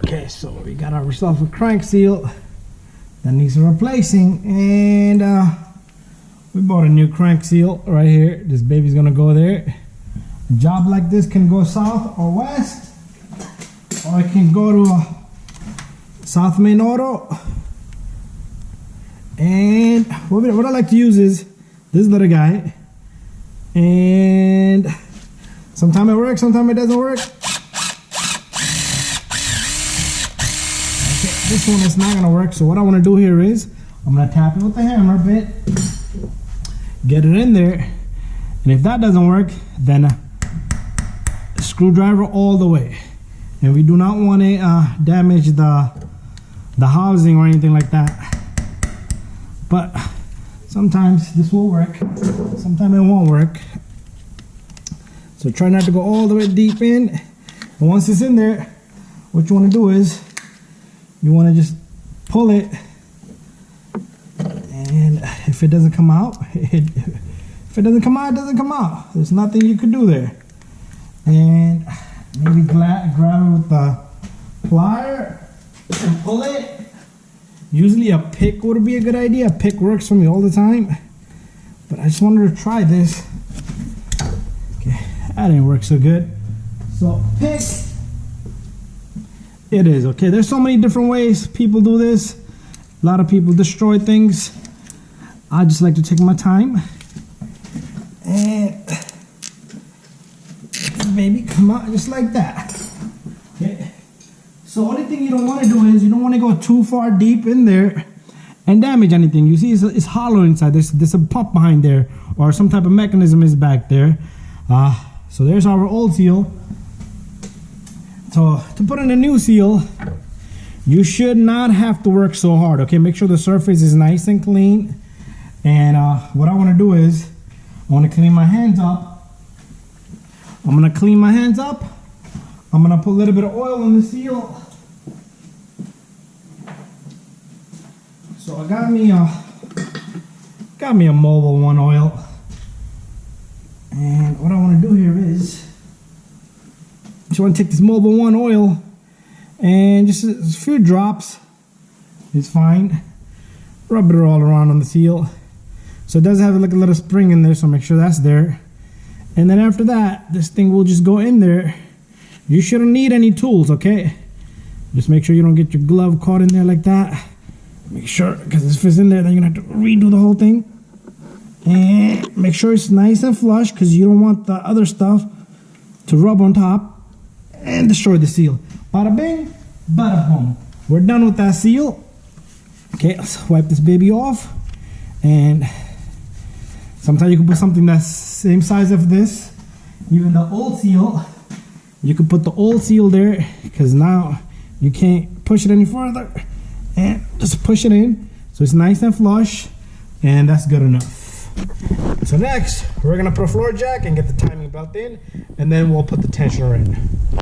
Okay, so we got ourselves a crank seal that needs replacing, and we bought a new crank seal right here. This baby's gonna go there. A job like this can go south or west, or it can go to South Main Auto. And what I like to use is this little guy, and sometimes it works, sometimes it doesn't work. Okay, this one is not gonna work, so what I want to do here is I'm gonna tap it with the hammer a bit, get it in there, and if that doesn't work, then screwdriver all the way. And we do not want to damage the housing or anything like that. But sometimes this will work, sometimes it won't work. So try not to go all the way deep in. And once it's in there, what you want to do is you want to just pull it, and if it doesn't come out, if it doesn't come out, it doesn't come out. There's nothing you could do there. And maybe grab it with the plier and pull it. Usually a pick would be a good idea. A pick works for me all the time, but I just wanted to try this. Okay, that didn't work so good. So pick it is. Okay, there's so many different ways people do this. A lot of people destroy things. I just like to take my time and maybe come out just like that. Okay. So only thing you don't want to do is you don't want to go too far deep in there and damage anything. You see it's hollow inside. There's a pump behind there, or some type of mechanism is back there. So there's our old seal. So to put in a new seal, you should not have to work so hard. Okay, make sure the surface is nice and clean. And what I want to do is I want to clean my hands up. I'm gonna clean my hands up. I'm gonna put a little bit of oil on the seal. So I got me a Mobile One oil. And what I want to do here is just want to take this Mobile One oil and just a few drops is fine. Rub it all around on the seal. So it does have like a little spring in there, so make sure that's there. And then after that, this thing will just go in there. You shouldn't need any tools, okay? Just make sure you don't get your glove caught in there like that. Make sure, because if it's in there, then you're gonna have to redo the whole thing. And make sure it's nice and flush, because you don't want the other stuff to rub on top and destroy the seal. Bada bing, bada boom. We're done with that seal. Okay, let's wipe this baby off. And sometimes you can put something that's same size of this, even the old seal. You can put the old seal there, because now you can't push it any further, and just push it in so it's nice and flush, and that's good enough. So next we're gonna put a floor jack and get the timing belt in, and then we'll put the tensioner in.